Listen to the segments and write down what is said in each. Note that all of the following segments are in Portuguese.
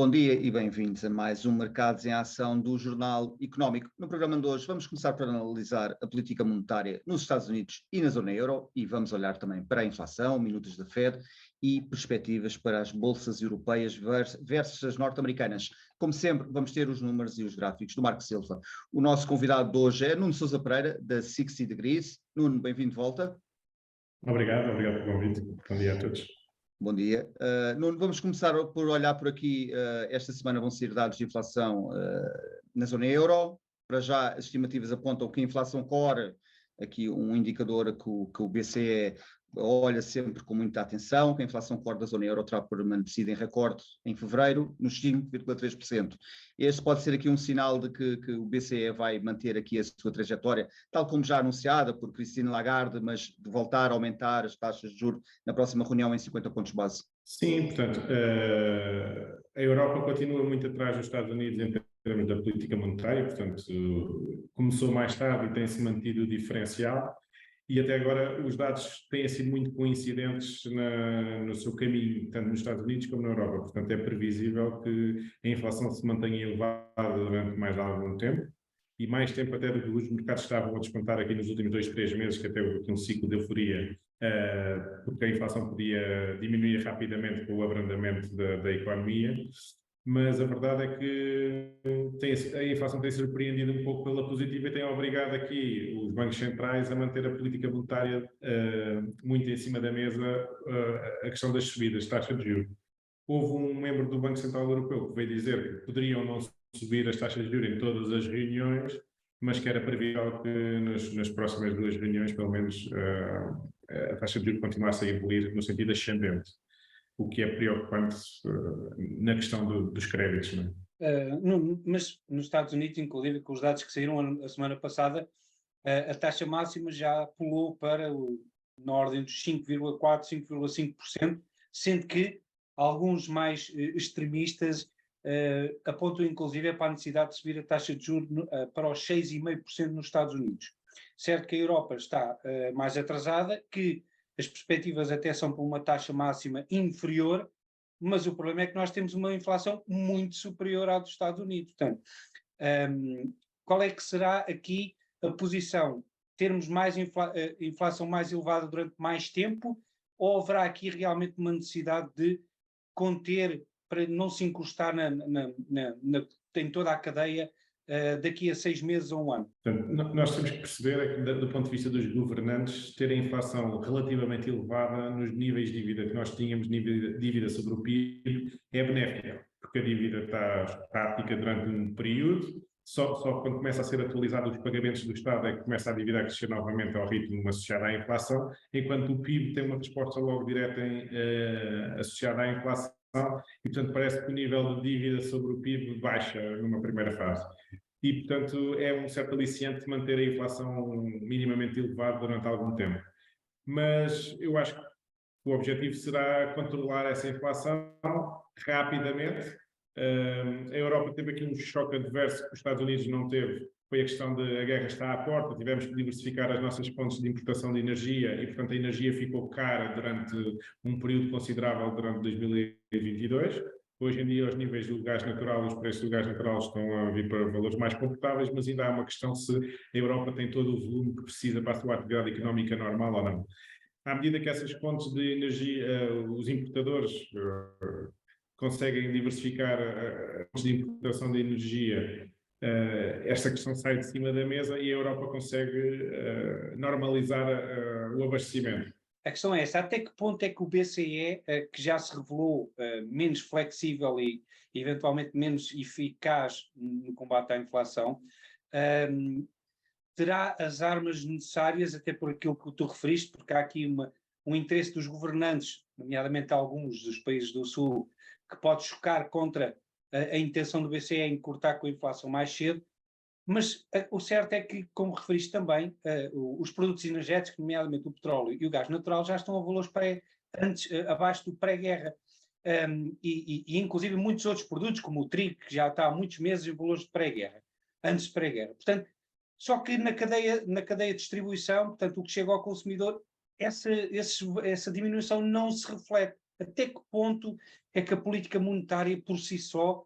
Bom dia e bem-vindos a mais um Mercados em Ação do Jornal Económico. No programa de hoje vamos começar por analisar a política monetária nos Estados Unidos e na zona euro e vamos olhar também para a inflação, minutos da Fed e perspectivas para as bolsas europeias versus as norte-americanas. Como sempre, vamos ter os números e os gráficos do Marco Silva. O nosso convidado de hoje é Nuno Sousa Pereira, da 60 Degrees. Nuno, bem-vindo de volta. Obrigado pelo convite. Bom dia a todos. Bom dia. Nuno, vamos começar por olhar por aqui. Esta semana vão sair dados de inflação na zona euro. Para já, as estimativas apontam que a inflação core, aqui um indicador que o BCE olha sempre com muita atenção, que a inflação core da zona euro terá permanecido em recorde em fevereiro, nos 5,3%. Este pode ser aqui um sinal de que o BCE vai manter aqui a sua trajetória, tal como já anunciada por Christine Lagarde, mas de voltar a aumentar as taxas de juros na próxima reunião em 50 pontos base. Sim, portanto, a Europa continua muito atrás dos Estados Unidos em termos da política monetária, portanto, começou mais tarde e tem-se mantido o diferencial. E até agora os dados têm sido muito coincidentes no seu caminho, tanto nos Estados Unidos como na Europa. Portanto, é previsível que a inflação se mantenha elevada durante mais algum tempo, e mais tempo até do que os mercados estavam a descontar aqui nos últimos 2, 3 meses, que até houve aqui um ciclo de euforia, porque a inflação podia diminuir rapidamente com o abrandamento da economia. Mas a verdade é que a inflação tem surpreendido um pouco pela positiva e tem obrigado aqui os bancos centrais a manter a política monetária muito em cima da mesa, a questão das subidas de taxa de juros. Houve um membro do Banco Central Europeu que veio dizer que poderiam não subir as taxas de juros em todas as reuniões, mas que era previsível que nas próximas 2 reuniões, pelo menos, a taxa de juros continuasse a evoluir no sentido ascendente, o que é preocupante na questão dos créditos. Não é? Mas nos Estados Unidos, inclusive, com os dados que saíram a semana passada, a taxa máxima já pulou para na ordem dos 5,4%, 5,5%, sendo que alguns mais extremistas apontam inclusive para a necessidade de subir a taxa de juros para os 6,5% nos Estados Unidos. Certo que a Europa está mais atrasada, que as perspectivas até são para uma taxa máxima inferior, mas o problema é que nós temos uma inflação muito superior à dos Estados Unidos. Portanto, qual é que será aqui a posição? Termos mais inflação mais elevada durante mais tempo, ou haverá aqui realmente uma necessidade de conter para não se encostar em toda a cadeia daqui a 6 meses ou 1 ano? Portanto, nós temos que perceber é que, do ponto de vista dos governantes, ter a inflação relativamente elevada nos níveis de dívida que nós tínhamos, dívida sobre o PIB, é benéfica, porque a dívida está estática durante um período, só quando começa a ser atualizado os pagamentos do Estado é que começa a dívida a crescer novamente ao ritmo associado à inflação, enquanto o PIB tem uma resposta logo direta associada à inflação, e portanto parece que o nível de dívida sobre o PIB baixa numa primeira fase. E, portanto, é um certo aliciante manter a inflação minimamente elevada durante algum tempo. Mas eu acho que o objetivo será controlar essa inflação rapidamente. A Europa teve aqui um choque adverso que os Estados Unidos não teve, foi a questão de a guerra está à porta, tivemos que diversificar as nossas fontes de importação de energia e, portanto, a energia ficou cara durante um período considerável durante 2022. Hoje em dia, os níveis do gás natural, os preços do gás natural estão a vir para valores mais confortáveis, mas ainda há uma questão se a Europa tem todo o volume que precisa para a sua atividade económica normal ou não. À medida que essas fontes de energia, os importadores conseguem diversificar as fontes de importação de energia, esta questão sai de cima da mesa e a Europa consegue normalizar o abastecimento. A questão é essa, até que ponto é que o BCE, que já se revelou menos flexível e eventualmente menos eficaz no combate à inflação, terá as armas necessárias, até por aquilo que tu referiste, porque há aqui um interesse dos governantes, nomeadamente alguns dos países do Sul, que pode chocar contra a intenção do BCE em cortar com a inflação mais cedo, mas o certo é que, como referiste também, os produtos energéticos, nomeadamente o petróleo e o gás natural, já estão a valores abaixo do pré-guerra. E inclusive muitos outros produtos, como o trigo, que já está há muitos meses em valores de pré-guerra, antes de pré-guerra. Portanto, só que na cadeia de distribuição, portanto, o que chega ao consumidor, essa diminuição não se reflete. até que ponto é que a política monetária por si só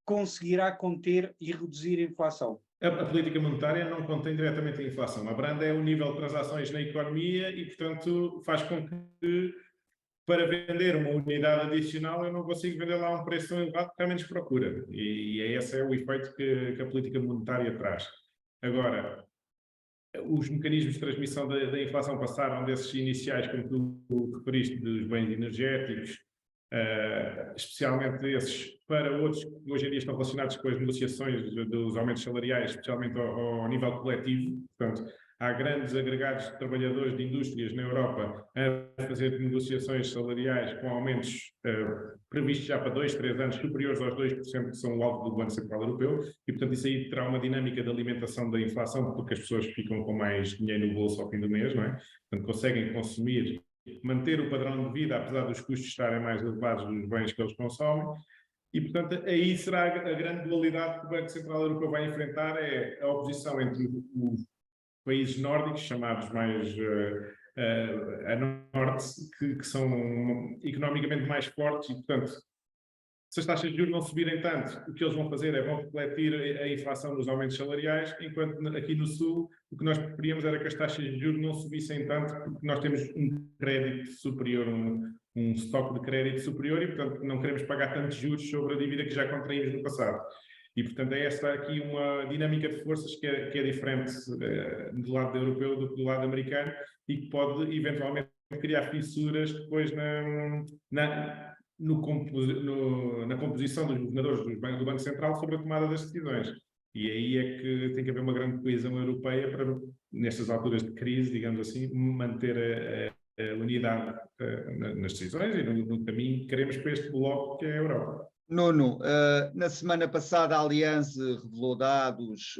conseguirá conter e reduzir a inflação? A política monetária não contém diretamente a inflação. Abranda é o nível de transações na economia e, portanto, faz com que, para vender uma unidade adicional, eu não consigo vender lá a um preço tão elevado porque há menos procura. E esse é o efeito que a política monetária traz. Agora, os mecanismos de transmissão da inflação passaram desses iniciais, como tu referiste, dos bens energéticos, especialmente esses, para outros que hoje em dia estão relacionados com as negociações dos aumentos salariais, especialmente ao nível coletivo. Portanto, há grandes agregados de trabalhadores de indústrias na Europa a fazer negociações salariais com aumentos previstos já para 2, 3 anos superiores aos 2%, que são o alvo do Banco Central Europeu, e portanto isso aí terá uma dinâmica de alimentação da inflação, porque as pessoas ficam com mais dinheiro no bolso ao fim do mês, não é? Portanto, conseguem consumir, manter o padrão de vida, apesar dos custos estarem mais elevados dos bens que eles consomem. E, portanto, aí será a grande dualidade que o Banco Central Europeu vai enfrentar, é a oposição entre os países nórdicos, chamados mais a norte, que são economicamente mais fortes e, portanto, se as taxas de juros não subirem tanto, o que eles vão fazer é vão refletir a inflação nos aumentos salariais, enquanto aqui no Sul o que nós preferíamos era que as taxas de juros não subissem tanto, porque nós temos um crédito superior, um estoque de crédito superior e, portanto, não queremos pagar tantos juros sobre a dívida que já contraímos no passado. E, portanto, é esta aqui uma dinâmica de forças que é diferente do lado europeu do que do lado americano e que pode, eventualmente, criar fissuras depois na composição dos governadores do Banco Central sobre a tomada das decisões. E aí é que tem que haver uma grande coesão europeia para, nestas alturas de crise, digamos assim, manter a unidade nas decisões e no caminho que queremos para este bloco que é a Europa. Nuno, na semana passada a Allianz revelou dados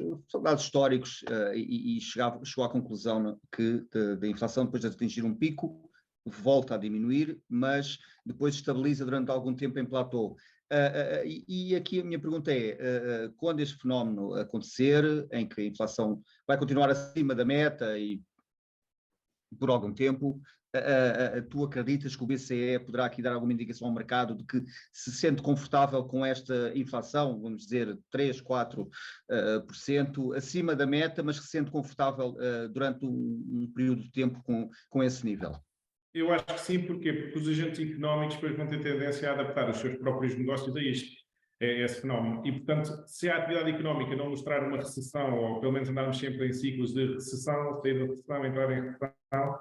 históricos e chegou à conclusão que a inflação, depois de atingir um pico, volta a diminuir, mas depois estabiliza durante algum tempo em platô. E aqui a minha pergunta é, quando este fenómeno acontecer, em que a inflação vai continuar acima da meta e por algum tempo, tu acreditas que o BCE poderá aqui dar alguma indicação ao mercado de que se sente confortável com esta inflação, vamos dizer 3, 4% acima da meta, mas que se sente confortável durante um período de tempo com esse nível? Eu acho que sim, porquê? Porque os agentes económicos depois vão ter tendência a adaptar os seus próprios negócios a isto, a esse fenómeno. E, portanto, se a atividade económica não mostrar uma recessão, ou pelo menos andarmos sempre em ciclos de recessão, sair da recessão, entrar em recessão,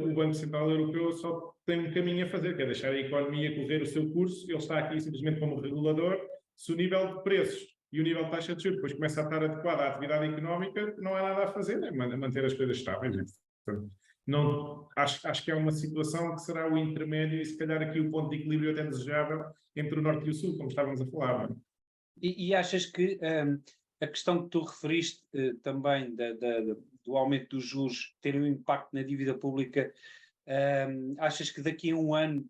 o Banco Central Europeu só tem um caminho a fazer, que é deixar a economia correr o seu curso. Ele está aqui simplesmente como regulador. Se o nível de preços e o nível de taxa de juros depois começa a estar adequado à atividade económica, não há nada a fazer, é manter as coisas estáveis. Portanto, não, acho que é uma situação que será o intermédio e se calhar aqui o ponto de equilíbrio até desejável entre o Norte e o Sul, como estávamos a falar. Não é? E achas que a questão que tu referiste também do aumento dos juros ter um impacto na dívida pública, achas que daqui a 1 ano,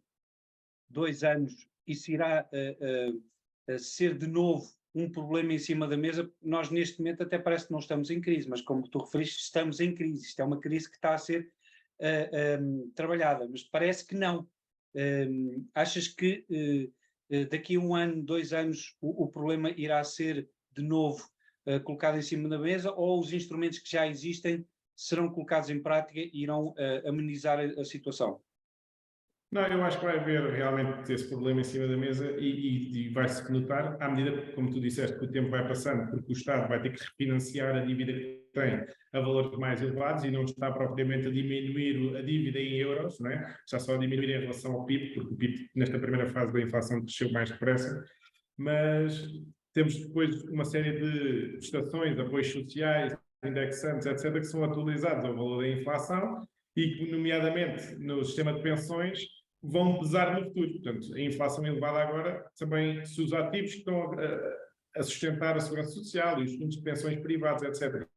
2 anos, isso irá ser de novo um problema em cima da mesa? Nós neste momento até parece que não estamos em crise, mas como tu referiste, estamos em crise. Isto é uma crise que está a ser trabalhada, mas parece que não. Achas que daqui a 1 ano, 2 anos, o problema irá ser de novo colocado em cima da mesa, ou os instrumentos que já existem serão colocados em prática e irão amenizar a situação? Não, eu acho que vai haver realmente esse problema em cima da mesa e vai-se notar, à medida que, como tu disseste, que o tempo vai passando, porque o Estado vai ter que refinanciar a dívida que tem a valores mais elevados e não está propriamente a diminuir a dívida em euros, não é? Está só a diminuir em relação ao PIB, porque o PIB nesta primeira fase da inflação cresceu mais depressa, mas temos depois uma série de prestações, apoios sociais, indexantes, etc., que são atualizados ao valor da inflação e que, nomeadamente no sistema de pensões, vão pesar no futuro. Portanto, a inflação elevada agora também, se os ativos que estão a sustentar a segurança social e os fundos de pensões privados, etc.,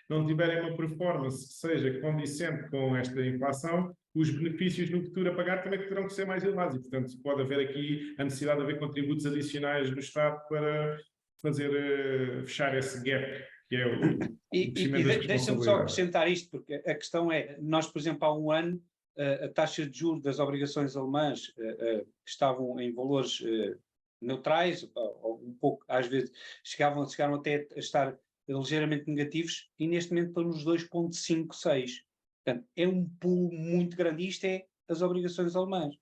não tiverem uma performance que seja condicente com esta inflação, os benefícios no futuro a pagar também terão que ser mais elevados. E, portanto, pode haver aqui a necessidade de haver contributos adicionais do Estado para fazer fechar esse gap, que é o crescimento das responsabilidades. Deixa-me só acrescentar isto, porque a questão é, nós, por exemplo, há 1 ano, a taxa de juros das obrigações alemãs que estavam em valores neutrais, ou um pouco, às vezes chegaram até a estar ligeiramente negativos, e neste momento estão nos 2,56. Portanto, é um pulo muito grande. Isto é as obrigações alemãs.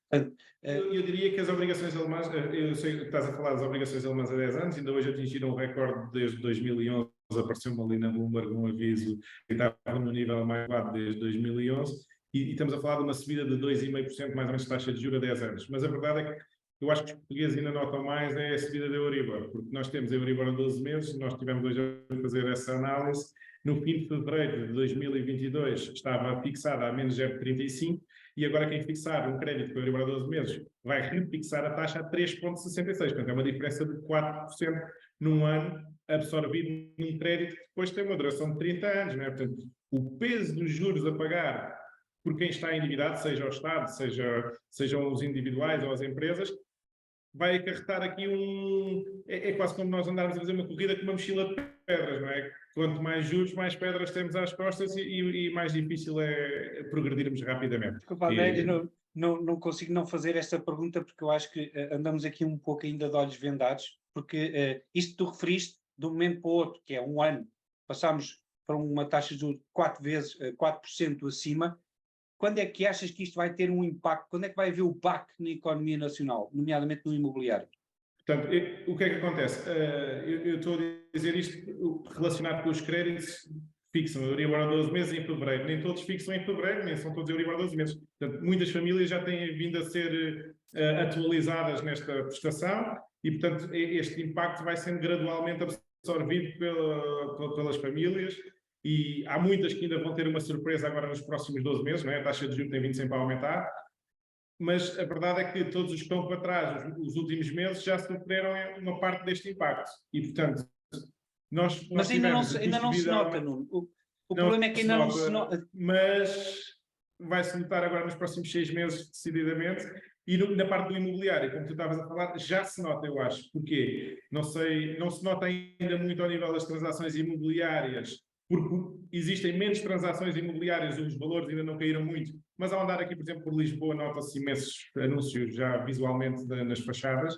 Portanto, eu diria que as obrigações alemãs, eu sei que estás a falar das obrigações alemãs há 10 anos, ainda hoje atingiram um recorde desde 2011, apareceu-me ali na Bloomberg um aviso que estava no nível mais elevado desde 2011, e estamos a falar de uma subida de 2,5% mais ou menos de taxa de juros há 10 anos. Mas a verdade é que eu acho que os portugueses ainda notam mais é a subida da Euribor, porque nós temos a Euribor a 12 meses, nós tivemos hoje a fazer essa análise. No fim de fevereiro de 2022 estava fixada a menos 0,35, e agora quem fixar um crédito com a Euribor a 12 meses vai refixar a taxa a 3,66. Portanto, é uma diferença de 4% num ano absorvido num crédito que depois tem uma duração de 30 anos. Não é? Portanto, o peso dos juros a pagar por quem está endividado, seja o Estado, sejam os individuais ou as empresas, vai acarretar aqui é quase como nós andarmos a fazer uma corrida com uma mochila de pedras, não é? Quanto mais juros, mais pedras temos às costas e mais difícil é progredirmos rapidamente. Desculpa, André, eu não consigo não fazer esta pergunta, porque eu acho que andamos aqui um pouco ainda de olhos vendados, porque isto que tu referiste, de um momento para o outro, que é um ano, passámos para uma taxa de juros 4% acima. Quando é que achas que isto vai ter um impacto? Quando é que vai haver o baque na economia nacional, nomeadamente no imobiliário? Portanto, o que é que acontece? Eu estou a dizer isto relacionado com os créditos fixam a Euribor a 12 meses em fevereiro. Nem todos fixam em fevereiro, nem são todos Euribor a 12 meses. Portanto, muitas famílias já têm vindo a ser atualizadas nesta prestação e, portanto, este impacto vai sendo gradualmente absorvido pelas famílias. E há muitas que ainda vão ter uma surpresa agora nos próximos 12 meses, não é? A taxa de juros tem vindo sempre a aumentar, mas a verdade é que todos os que estão para trás, os últimos meses, já sofreram uma parte deste impacto. E, portanto, mas ainda não se nota, Nuno. O problema é que ainda não se nota. Mas vai-se notar agora nos próximos 6 meses, decididamente. E na parte do imobiliário, como tu estavas a falar, já se nota, eu acho. Porquê? Não sei, não se nota ainda muito ao nível das transações imobiliárias, porque existem menos transações imobiliárias, os valores ainda não caíram muito, mas ao andar aqui, por exemplo, por Lisboa, nota-se imensos anúncios já visualmente nas fachadas,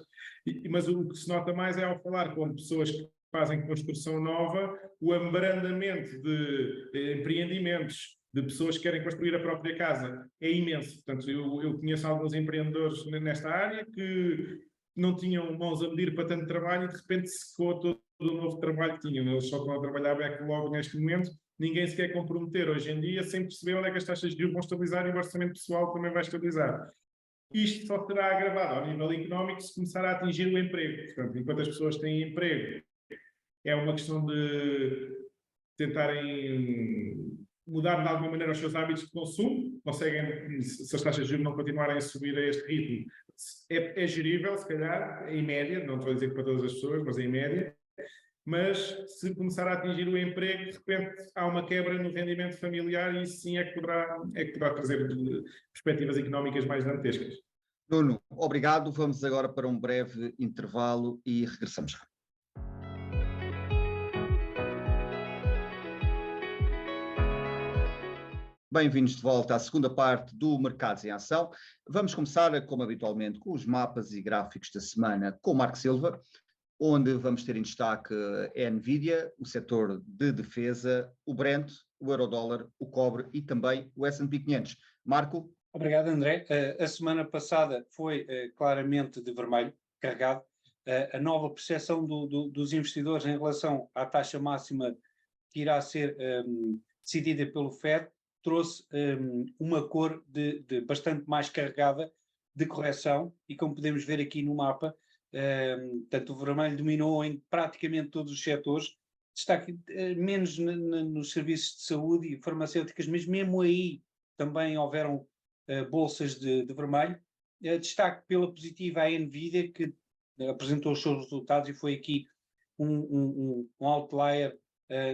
mas o que se nota mais é ao falar com pessoas que fazem construção nova, o abrandamento de empreendimentos, de pessoas que querem construir a própria casa, é imenso. Portanto, eu conheço alguns empreendedores nesta área que não tinham mãos a medir para tanto trabalho e de repente secou todo o novo trabalho que tinham. Eles só estão a trabalhar backlog neste momento. Ninguém se quer comprometer hoje em dia sem perceber onde é que as taxas de juros vão estabilizar e o orçamento pessoal também vai estabilizar. Isto só será agravado ao nível económico se começar a atingir o emprego. Portanto, enquanto as pessoas têm emprego, é uma questão de tentarem mudar de alguma maneira os seus hábitos de consumo. Conseguem, se as taxas de juros não continuarem a subir a este ritmo, é gerível, se calhar, em média, não estou a dizer para todas as pessoas, mas em média. Mas se começar a atingir o emprego, de repente há uma quebra no rendimento familiar e isso sim é que poderá trazer perspectivas económicas mais dantescas. Nuno, obrigado. Vamos agora para um breve intervalo e regressamos já. Bem-vindos de volta à segunda parte do Mercados em Ação. Vamos começar, como habitualmente, com os mapas e gráficos da semana com o Marco Silva, onde vamos ter em destaque a Nvidia, o setor de defesa, o Brent, o Eurodólar, o cobre e também o S&P 500. Marco? Obrigado, André. A semana passada foi claramente de vermelho, carregado. A nova percepção dos investidores em relação à taxa máxima que irá ser decidida pelo FED trouxe uma cor de bastante mais carregada de correção e, como podemos ver aqui no mapa, portanto, o vermelho dominou em praticamente todos os setores, destaque menos nos serviços de saúde e farmacêuticas, mas mesmo aí também houveram bolsas de vermelho. Destaque pela positiva a Nvidia, que apresentou os seus resultados e foi aqui um outlier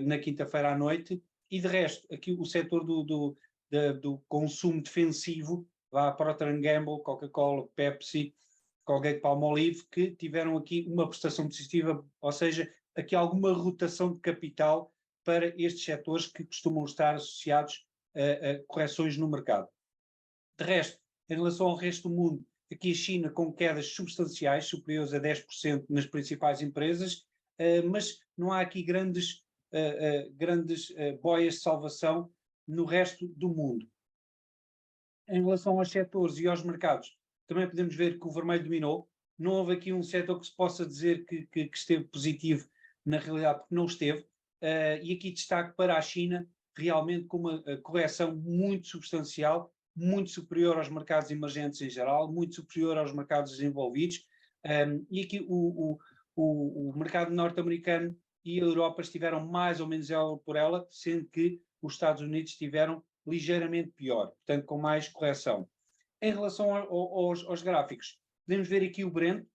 na quinta-feira à noite. E de resto, aqui o setor do consumo defensivo, vá a Procter & Gamble, Coca-Cola, Pepsi, Colgate-Palmolive, que tiveram aqui uma prestação positiva, ou seja, aqui alguma rotação de capital para estes setores que costumam estar associados a correções no mercado. De resto, em relação ao resto do mundo, aqui a China com quedas substanciais, superiores a 10% nas principais empresas, mas não há aqui grandes boias de salvação no resto do mundo. Em relação aos setores e aos mercados, também podemos ver que o vermelho dominou. Não houve aqui um setor que se possa dizer que esteve positivo, na realidade, porque não esteve. E aqui destaque para a China, realmente com uma correção muito substancial, muito superior aos mercados emergentes em geral, muito superior aos mercados desenvolvidos. E aqui o mercado norte-americano e a Europa estiveram mais ou menos ela por ela, sendo que os Estados Unidos estiveram ligeiramente pior, portanto com mais correção. Em relação aos gráficos, podemos ver aqui o Brent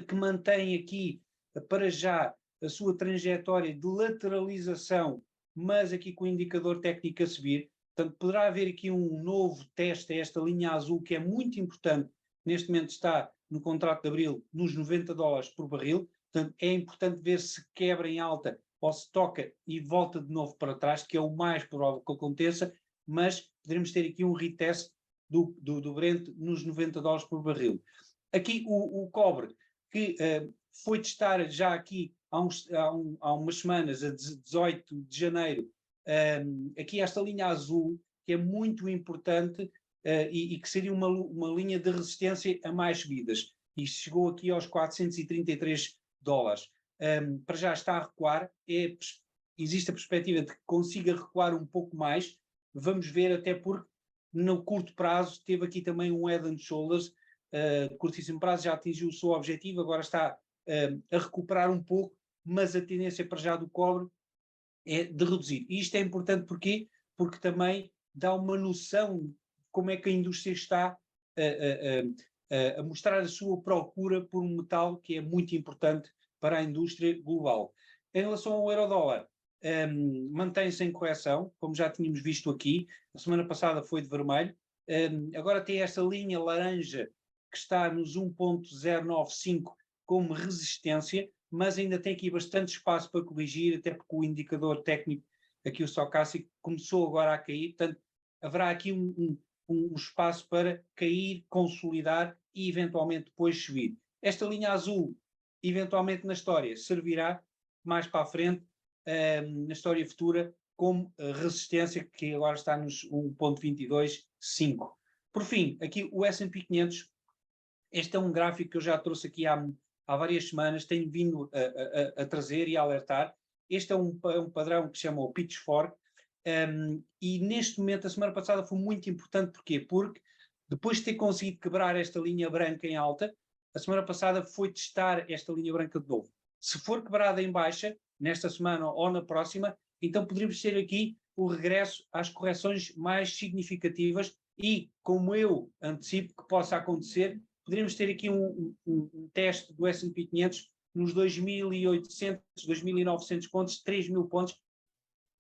que mantém aqui para já a sua trajetória de lateralização, mas aqui com o indicador técnico a subir. Portanto, poderá haver aqui um novo teste a esta linha azul, que é muito importante. Neste momento está no contrato de abril nos $90 por barril. Portanto, é importante ver se quebra em alta ou se toca e volta de novo para trás, que é o mais provável que aconteça, mas poderemos ter aqui um retest do Brent nos $90 por barril. Aqui o cobre, que foi testar já aqui há umas semanas, a 18 de janeiro, aqui esta linha azul, que é muito importante e que seria uma linha de resistência a mais subidas. E chegou aqui aos $433. Para já está a recuar, existe a perspectiva de que consiga recuar um pouco mais. Vamos ver, até porque no curto prazo teve aqui também um head and shoulders, curtíssimo prazo já atingiu o seu objetivo, agora está a recuperar um pouco, mas a tendência para já do cobre é de reduzir. E isto é importante porque também dá uma noção de como é que a indústria está a mostrar a sua procura por um metal que é muito importante para a indústria global. Em relação ao euro-dólar, mantém-se em correção, como já tínhamos visto aqui. A semana passada foi de vermelho, agora tem esta linha laranja que está nos 1.095 como resistência, mas ainda tem aqui bastante espaço para corrigir, até porque o indicador técnico, aqui o Stochastic, começou agora a cair, portanto haverá aqui um espaço para cair, consolidar e eventualmente depois subir. Esta linha azul, eventualmente na história, servirá mais para a frente, na história futura, como resistência, que agora está nos 1.225. Por fim, aqui o S&P 500, este é um gráfico que eu já trouxe aqui há várias semanas, tenho vindo a trazer e a alertar. Este é um padrão que se chama o Pitchfork, e neste momento, a semana passada foi muito importante. Porquê? Porque depois de ter conseguido quebrar esta linha branca em alta, a semana passada foi testar esta linha branca de novo. Se for quebrada em baixa, nesta semana ou na próxima, então poderíamos ter aqui o regresso às correções mais significativas e, como eu antecipo que possa acontecer, poderíamos ter aqui um teste do S&P 500 nos 2.800, 2.900 pontos, 3.000 pontos,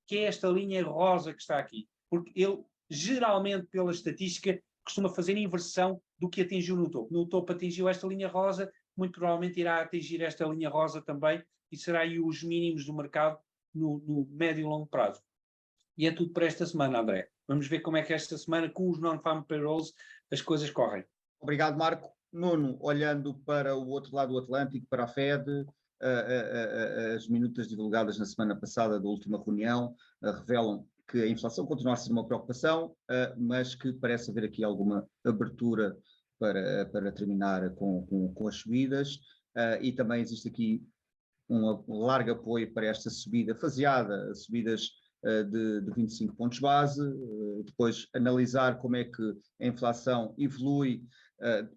que é esta linha rosa que está aqui. Porque ele, geralmente, pela estatística, costuma fazer inversão do que atingiu no topo. No topo atingiu esta linha rosa, muito provavelmente irá atingir esta linha rosa também, e será aí os mínimos do mercado no médio e longo prazo. E é tudo para esta semana, André. Vamos ver como é que esta semana, com os non-farm payrolls, as coisas correm. Obrigado, Marco. Nuno, olhando para o outro lado do Atlântico, para a Fed, as minutas divulgadas na semana passada da última reunião revelam que a inflação continua a ser uma preocupação, mas que parece haver aqui alguma abertura para terminar com as subidas, e também existe aqui um largo apoio para esta subida faseada, subidas de 25 pontos base, depois analisar como é que a inflação evolui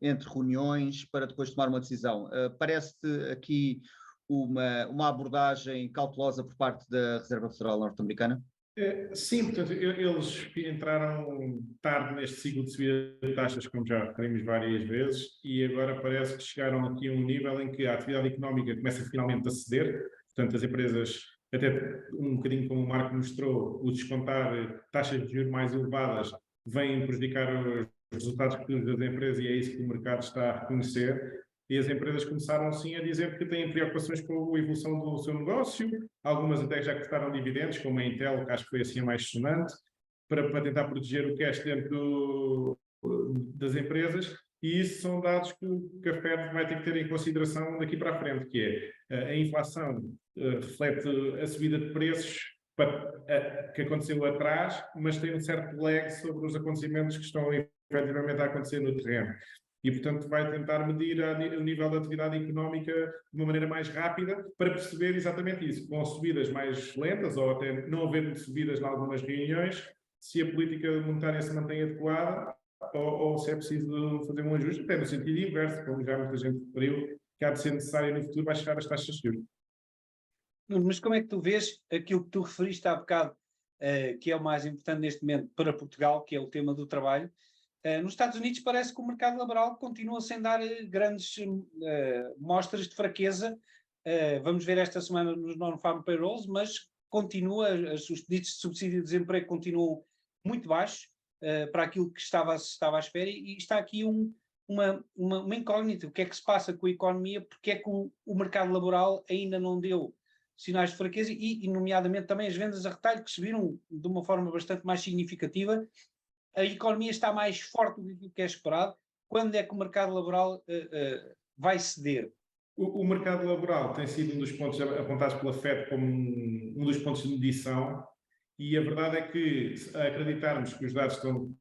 entre reuniões para depois tomar uma decisão. Parece-te aqui uma abordagem cautelosa por parte da Reserva Federal norte-americana? Sim, portanto, eles entraram tarde neste ciclo de subida de taxas, como já referimos várias vezes, e agora parece que chegaram aqui a um nível em que a atividade económica começa finalmente a ceder. Portanto, as empresas, até um bocadinho como o Marco mostrou, o descontar taxas de juros mais elevadas vem prejudicar os resultados futuros das empresas, e é isso que o mercado está a reconhecer. E as empresas começaram sim a dizer que têm preocupações com a evolução do seu negócio, algumas até já cortaram dividendos, como a Intel, que acho que foi assim a mais sonante, para tentar proteger o cash dentro das empresas, e isso são dados que a Fed vai ter que ter em consideração daqui para a frente, que é a inflação reflete a subida de preços que aconteceu atrás, mas tem um certo lag sobre os acontecimentos que estão efetivamente a acontecer no terreno. E, portanto, vai tentar medir o nível da atividade económica de uma maneira mais rápida para perceber exatamente isso, com subidas mais lentas ou até não havendo subidas em algumas reuniões, se a política monetária se mantém adequada ou se é preciso fazer um ajuste, até no sentido inverso, como já muita gente referiu, que há de ser necessário no futuro baixar as taxas de juros. Mas como é que tu vês aquilo que tu referiste há bocado, que é o mais importante neste momento para Portugal, que é o tema do trabalho? Nos Estados Unidos parece que o mercado laboral continua sem dar grandes mostras de fraqueza. Vamos ver esta semana nos non-farm payrolls, mas continua, os pedidos de subsídio de desemprego continuam muito baixos para aquilo que estava à espera, e está aqui uma incógnita. O que é que se passa com a economia? Porque é que o mercado laboral ainda não deu sinais de fraqueza e, nomeadamente, também as vendas a retalho, que subiram de uma forma bastante mais significativa. A economia está mais forte do que é esperado. Quando é que o mercado laboral vai ceder? O mercado laboral tem sido um dos pontos apontados pela FED como um dos pontos de medição, e a verdade é que, se acreditarmos que os dados estão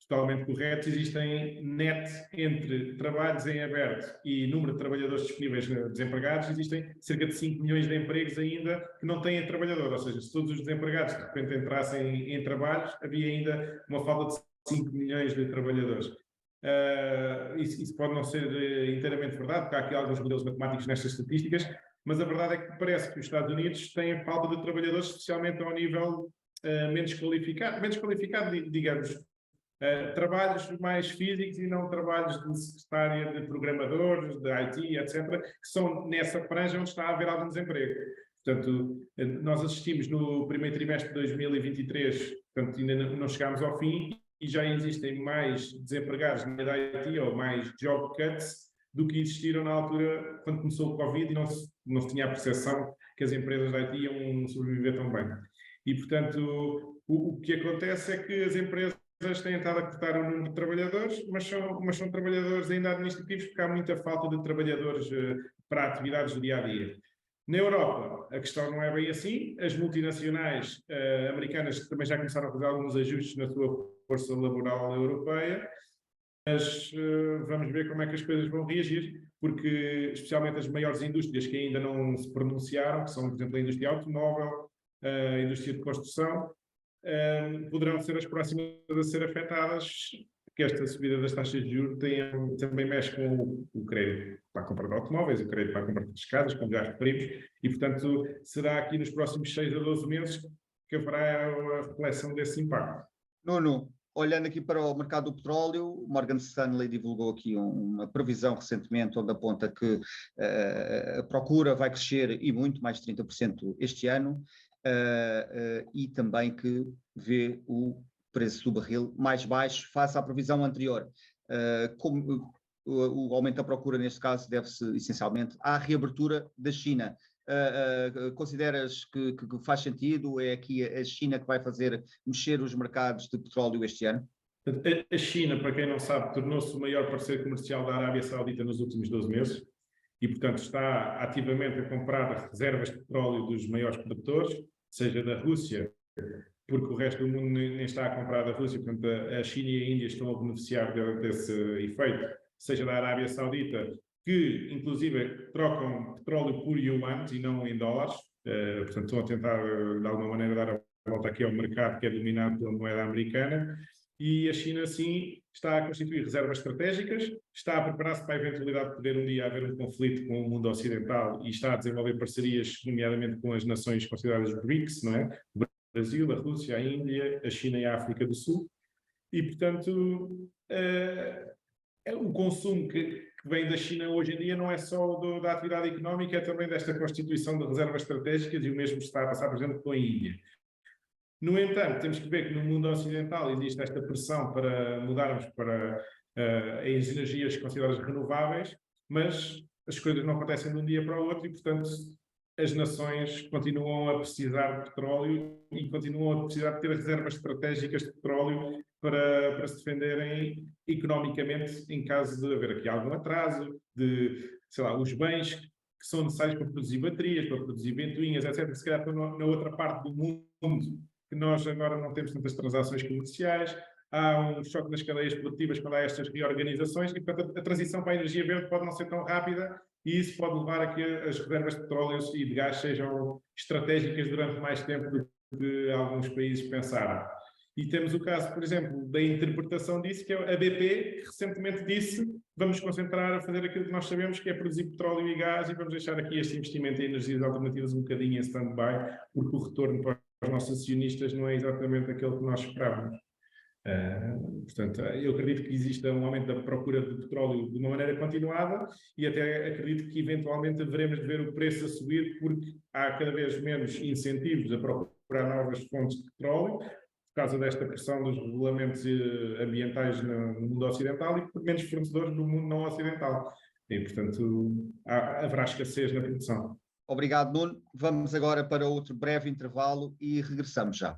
totalmente corretos, existem net entre trabalhos em aberto e número de trabalhadores disponíveis desempregados, existem cerca de 5 milhões de empregos ainda que não têm trabalhador, ou seja, se todos os desempregados de repente entrassem em trabalhos, havia ainda uma falta de 5 milhões de trabalhadores. Isso pode não ser inteiramente verdade, porque há aqui alguns modelos matemáticos nestas estatísticas, mas a verdade é que parece que os Estados Unidos têm falta de trabalhadores, especialmente ao nível menos qualificado, digamos, trabalhos mais físicos e não trabalhos de secretária, de programadores, de IT, etc., que são nessa franja onde está a haver algum desemprego. Portanto, nós assistimos no primeiro trimestre de 2023, portanto, ainda não chegámos ao fim, e já existem mais desempregados na área da IT, ou mais job cuts, do que existiram na altura quando começou o Covid e não se tinha a percepção que as empresas da IT iam sobreviver tão bem. E, portanto, o que acontece é que as empresas têm estado a cortar o número de trabalhadores, mas são trabalhadores ainda administrativos, porque há muita falta de trabalhadores para atividades do dia-a-dia. Na Europa, a questão não é bem assim. As multinacionais americanas também já começaram a fazer alguns ajustes na sua força laboral europeia, mas vamos ver como é que as coisas vão reagir, porque especialmente as maiores indústrias que ainda não se pronunciaram, que são, por exemplo, a indústria automóvel, a indústria de construção, poderão ser as próximas a ser afetadas, porque esta subida das taxas de juros também mexe com o crédito para a compra de automóveis, o crédito para a compra de casas, como já referimos, e, portanto, será aqui nos próximos 6 a 12 meses que haverá a reflexão desse impacto. Nuno, olhando aqui para o mercado do petróleo, o Morgan Stanley divulgou aqui uma previsão recentemente, onde aponta que a procura vai crescer e muito, mais de 30% este ano, e também que vê o preço do barril mais baixo face à previsão anterior. Como o aumento da procura, neste caso, deve-se essencialmente à reabertura da China. Consideras que faz sentido? É aqui a China que vai fazer mexer os mercados de petróleo este ano? A China, para quem não sabe, tornou-se o maior parceiro comercial da Arábia Saudita nos últimos 12 meses e, portanto, está ativamente a comprar reservas de petróleo dos maiores produtores, seja da Rússia, porque o resto do mundo nem está a comprar da Rússia, portanto, a China e a Índia estão a beneficiar desse efeito, seja da Arábia Saudita, que inclusive trocam petróleo por yuans e não em dólares, portanto estão a tentar de alguma maneira dar a volta aqui ao mercado que é dominado pela moeda americana, e a China sim está a constituir reservas estratégicas, está a preparar-se para a eventualidade de poder um dia haver um conflito com o mundo ocidental e está a desenvolver parcerias, nomeadamente com as nações consideradas BRICS, não é? O Brasil, a Rússia, a Índia, a China e a África do Sul, e portanto o consumo que vem da China hoje em dia não é só da atividade económica, é também desta constituição de reservas estratégicas, e o mesmo está a passar, por exemplo, com a Índia. No entanto, temos que ver que no mundo ocidental existe esta pressão para mudarmos para as energias consideradas renováveis, mas as coisas não acontecem de um dia para o outro e, portanto, as nações continuam a precisar de petróleo e continuam a precisar de ter reservas estratégicas de petróleo para se defenderem economicamente em caso de haver aqui algum atraso, de, sei lá, os bens que são necessários para produzir baterias, para produzir ventoinhas, etc., se calhar estão na outra parte do mundo, que nós agora não temos tantas transações comerciais, há um choque nas cadeias produtivas quando há estas reorganizações e, portanto, a transição para a energia verde pode não ser tão rápida e isso pode levar a que as reservas de petróleo e de gás sejam estratégicas durante mais tempo do que alguns países pensaram. E temos o caso, por exemplo, da interpretação disso, que é a BP, que recentemente disse: vamos concentrar a fazer aquilo que nós sabemos, que é produzir petróleo e gás, e vamos deixar aqui este investimento em energias alternativas um bocadinho em stand-by, porque o retorno para os nossos acionistas não é exatamente aquele que nós esperávamos. Portanto, eu acredito que exista um aumento da procura de petróleo de uma maneira continuada e até acredito que eventualmente veremos de ver o preço a subir porque há cada vez menos incentivos a procurar novas fontes de petróleo por causa desta pressão dos regulamentos ambientais no mundo ocidental e por menos fornecedores no mundo não ocidental. E, portanto, haverá escassez na produção. Obrigado, Nuno. Vamos agora para outro breve intervalo e regressamos já.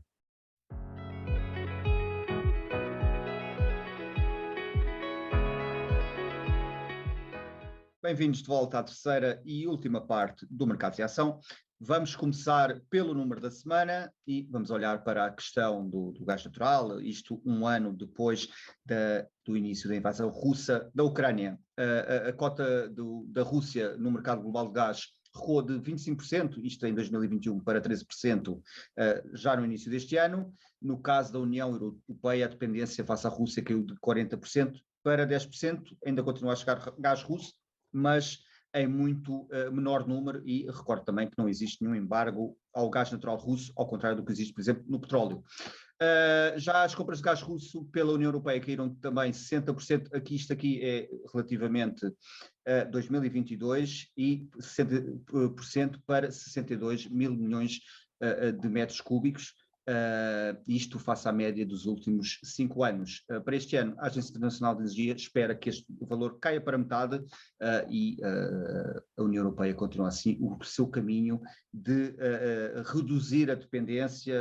Bem-vindos de volta à terceira e última parte do Mercado de Ação. Vamos começar pelo número da semana e vamos olhar para a questão do gás natural, isto um ano depois do início da invasão russa da Ucrânia. A cota da Rússia no mercado global de gás recuou de 25%, isto em 2021, para 13% já no início deste ano. No caso da União Europeia, a dependência face à Rússia caiu de 40% para 10%, ainda continua a chegar gás russo, mas em muito menor número, e recordo também que não existe nenhum embargo ao gás natural russo, ao contrário do que existe, por exemplo, no petróleo. Já as compras de gás russo pela União Europeia caíram também 60%, isto aqui é relativamente a 2022, e 60% para 62 mil milhões de metros cúbicos. Isto face à média dos últimos 5 anos. Para este ano, a Agência Internacional de Energia espera que este valor caia para metade e a União Europeia continua assim o seu caminho de reduzir a dependência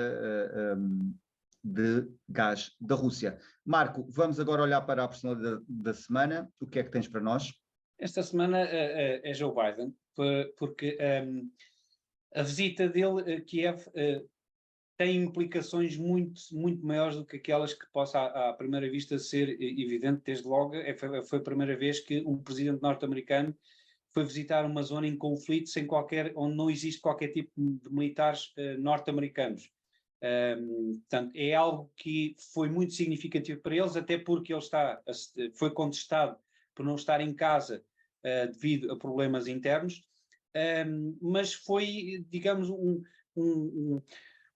de gás da Rússia. Marco, vamos agora olhar para a personalidade da semana. O que é que tens para nós? Esta semana é Joe Biden, porque a visita dele a Kiev tem implicações muito, muito maiores do que aquelas que possa à primeira vista ser evidente. Desde logo, foi a primeira vez que um presidente norte-americano foi visitar uma zona em conflito onde não existe qualquer tipo de militares norte-americanos. Portanto, é algo que foi muito significativo para eles, até porque ele foi contestado por não estar em casa devido a problemas internos, mas foi, digamos,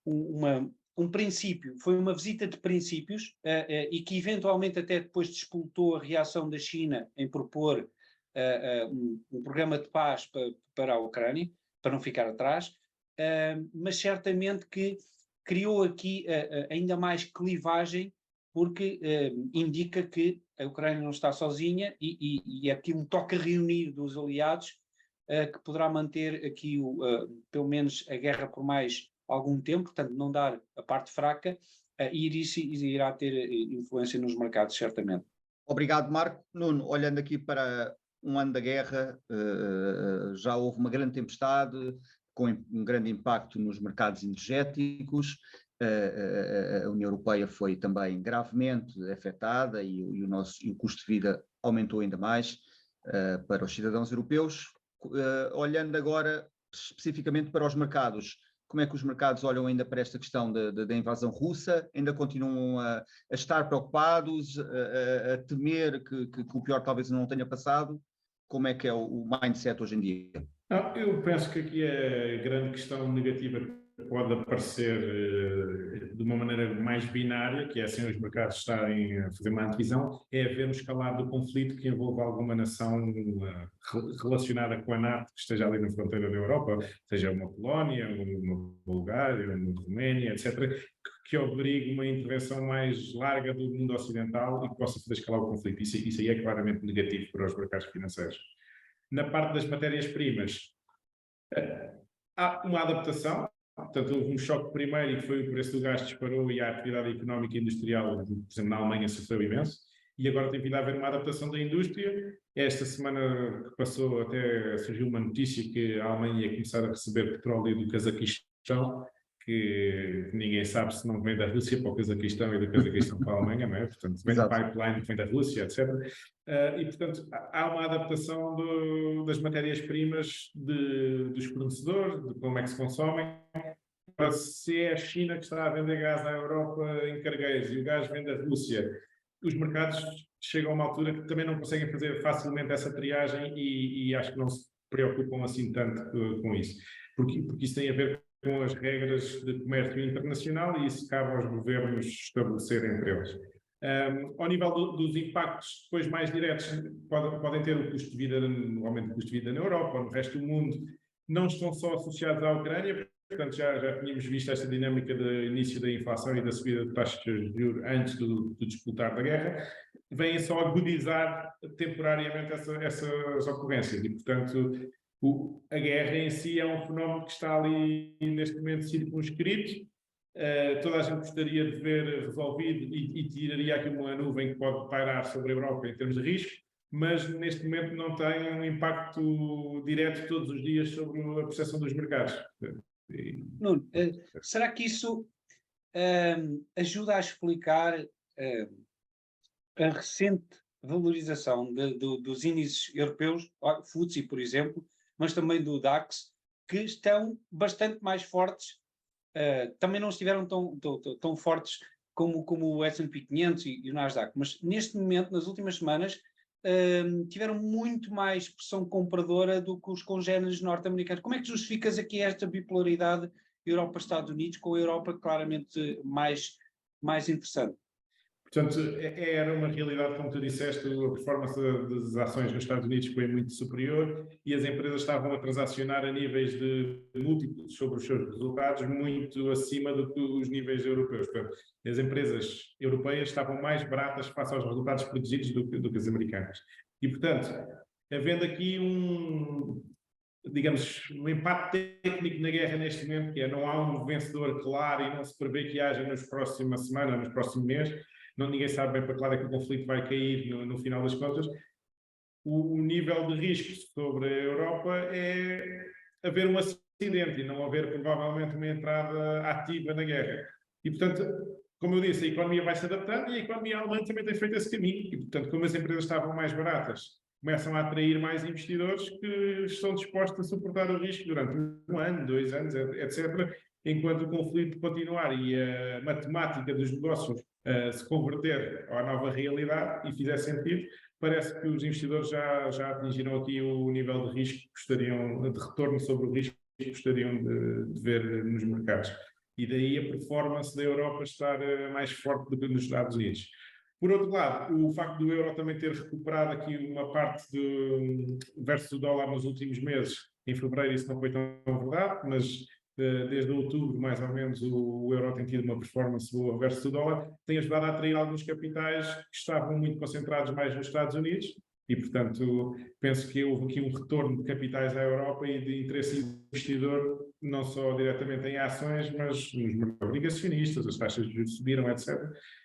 um princípio, foi uma visita de princípios e que eventualmente até depois despoltou a reação da China em propor um programa de paz para a Ucrânia, para não ficar atrás, mas certamente que criou aqui ainda mais clivagem, porque indica que a Ucrânia não está sozinha e é aqui um toque a reunir dos aliados que poderá manter aqui pelo menos a guerra por mais algum tempo, portanto não dar a parte fraca, e isso irá ter influência nos mercados, certamente. Obrigado, Marco. Nuno, olhando aqui para um ano da guerra, já houve uma grande tempestade, com um grande impacto nos mercados energéticos, a União Europeia foi também gravemente afetada e o custo de vida aumentou ainda mais para os cidadãos europeus. Olhando agora especificamente para os mercados, como é que os mercados olham ainda para esta questão da invasão russa? Ainda continuam a estar preocupados, a temer que o pior talvez não tenha passado? Como é que é o mindset hoje em dia? Não, eu penso que aqui a grande questão negativa que pode aparecer de uma maneira mais binária, que é assim os mercados estarem a fazer uma antevisão, é haver um escalar do conflito que envolva alguma nação relacionada com a NATO que esteja ali na fronteira da Europa, seja uma Polónia, uma Bulgária, uma Roménia, etc., que obrigue uma intervenção mais larga do mundo ocidental e que possa fazer escalar o conflito. Isso aí é claramente negativo para os mercados financeiros. Na parte das matérias-primas, há uma adaptação. Portanto, houve um choque primeiro e que foi o preço do gás disparou e a atividade económica e industrial, por exemplo, na Alemanha sofreu imenso. E agora tem vindo a haver uma adaptação da indústria. Esta semana que passou até surgiu uma notícia que a Alemanha ia começar a receber petróleo do Cazaquistão, que ninguém sabe se não vem da Rússia para o Cazaquistão e do Cazaquistão para a Alemanha, não é? Portanto, vem da pipeline que vem da Rússia, etc. E, portanto, há uma adaptação das matérias-primas dos fornecedores, de como é que se consomem. Se é a China que está a vender gás à Europa em cargueiros e o gás vem da Rússia, os mercados chegam a uma altura que também não conseguem fazer facilmente essa triagem e acho que não se preocupam assim tanto com isso. Porque isso tem a ver com as regras de comércio internacional e isso cabe aos governos estabelecerem entre eles. Ao nível dos impactos depois mais diretos, podem ter o custo de vida, o aumento do custo de vida na Europa ou no resto do mundo, não estão só associados à Ucrânia. Portanto, já tínhamos visto esta dinâmica do início da inflação e da subida de taxas de juros antes do disputar da guerra, vêm só agudizar temporariamente essas ocorrências. E, portanto, a guerra em si é um fenómeno que está ali neste momento circunscrito. Toda a gente gostaria de ver resolvido e tiraria aqui uma nuvem que pode pairar sobre a Europa em termos de risco, mas neste momento não tem um impacto direto todos os dias sobre a percepção dos mercados. Nuno, será que isso ajuda a explicar a recente valorização dos índices europeus, FTSE, por exemplo, mas também do DAX, que estão bastante mais fortes, também não estiveram tão fortes como o S&P 500 e o Nasdaq, mas neste momento, nas últimas semanas, tiveram muito mais pressão compradora do que os congéneres norte-americanos. Como é que justificas aqui esta bipolaridade Europa-Estados Unidos com a Europa claramente mais interessante? Portanto, era uma realidade, como tu disseste, a performance das ações nos Estados Unidos foi muito superior e as empresas estavam a transacionar a níveis de múltiplos sobre os seus resultados muito acima do que os níveis europeus. Portanto, as empresas europeias estavam mais baratas face aos resultados produzidos do que as americanas. E, portanto, havendo aqui digamos, um impacto técnico na guerra neste momento, que é não há um vencedor claro e não se prevê que haja nas próximas semanas, nos próximos meses, ninguém sabe bem para que lado é que o conflito vai cair no final das contas. O nível de risco sobre a Europa é haver um acidente e não haver provavelmente uma entrada ativa na guerra. E, portanto, como eu disse, a economia vai se adaptando e a economia alemã também tem feito esse caminho. E, portanto, como as empresas estavam mais baratas, começam a atrair mais investidores que estão dispostos a suportar o risco durante 1 ano, 2 anos, etc., enquanto o conflito continuar e a matemática dos negócios se converter à nova realidade e fizer sentido, parece que os investidores já atingiram aqui o nível de risco que gostariam, de retorno sobre o risco que gostariam de ver nos mercados. E daí a performance da Europa estar mais forte do que nos Estados Unidos. Por outro lado, o facto do euro também ter recuperado aqui uma parte versus o dólar nos últimos meses, em fevereiro isso não foi tão verdade, mas desde outubro, mais ou menos, o euro tem tido uma performance boa versus o dólar, tem ajudado a atrair alguns capitais que estavam muito concentrados mais nos Estados Unidos e, portanto, penso que houve aqui um retorno de capitais à Europa e de interesse investidor, não só diretamente em ações, mas nos mercados obrigacionistas, as taxas de juros subiram, etc.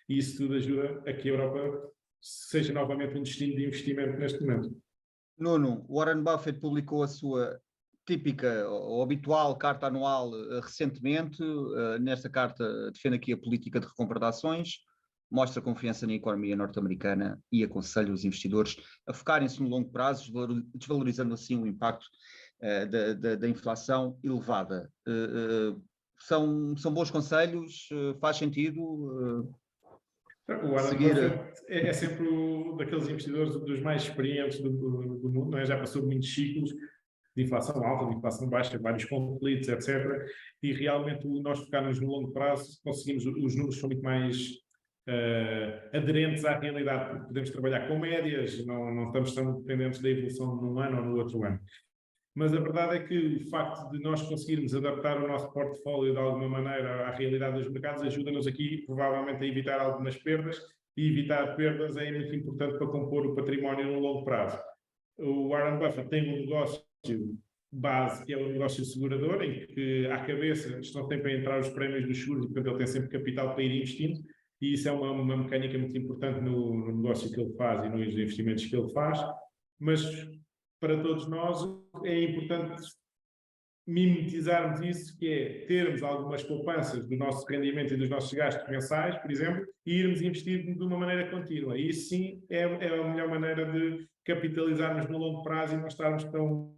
E isso tudo ajuda a que a Europa seja novamente um destino de investimento neste momento. Nuno, Warren Buffett publicou a sua típica ou habitual carta anual recentemente. Nesta carta defende aqui a política de recompra de ações, mostra confiança na economia norte-americana e aconselha os investidores a focarem-se no longo prazo, desvalorizando assim o impacto da inflação elevada. São bons conselhos? Faz sentido? O Warren Buffett é sempre daqueles investidores dos mais experientes do mundo, não é? Já passou muitos ciclos de inflação alta, de inflação baixa, vários conflitos, etc. E realmente nós focarmos no longo prazo, conseguimos, os números são muito mais aderentes à realidade, porque podemos trabalhar com médias, não estamos tão dependentes da evolução num ano ou no outro ano. Mas a verdade é que o facto de nós conseguirmos adaptar o nosso portfólio de alguma maneira à realidade dos mercados ajuda-nos aqui, provavelmente, a evitar algumas perdas, e evitar perdas é muito importante para compor o património no longo prazo. O Warren Buffett tem um negócio base, que é o negócio segurador, em que à cabeça estão sempre a entrar os prémios dos seguros e, portanto, ele tem sempre capital para ir investindo, e isso é uma mecânica muito importante no negócio que ele faz e nos investimentos que ele faz, mas para todos nós é importante mimetizarmos isso, que é termos algumas poupanças do nosso rendimento e dos nossos gastos mensais, por exemplo, e irmos investir de uma maneira contínua. E isso sim é a melhor maneira de capitalizarmos no longo prazo e não estarmos tão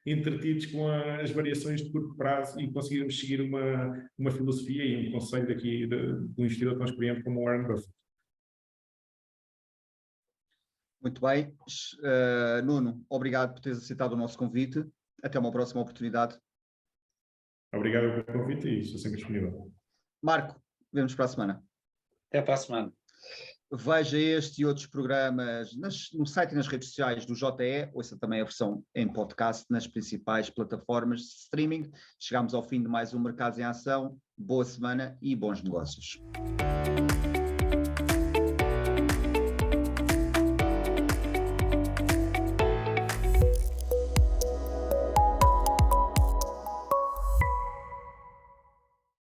entretidos com as variações de curto prazo e conseguirmos seguir uma filosofia e um conselho daqui de um investidor tão experiente como o Warren Buffett. Muito bem. Nuno, obrigado por teres aceitado o nosso convite. Até uma próxima oportunidade. Obrigado pelo convite e estou sempre disponível. Marco, vemos para a semana. Até para a semana. Veja este e outros programas no site e nas redes sociais do JE, ouça também a versão em podcast nas principais plataformas de streaming. Chegamos ao fim de mais um Mercados em Ação. Boa semana e bons negócios.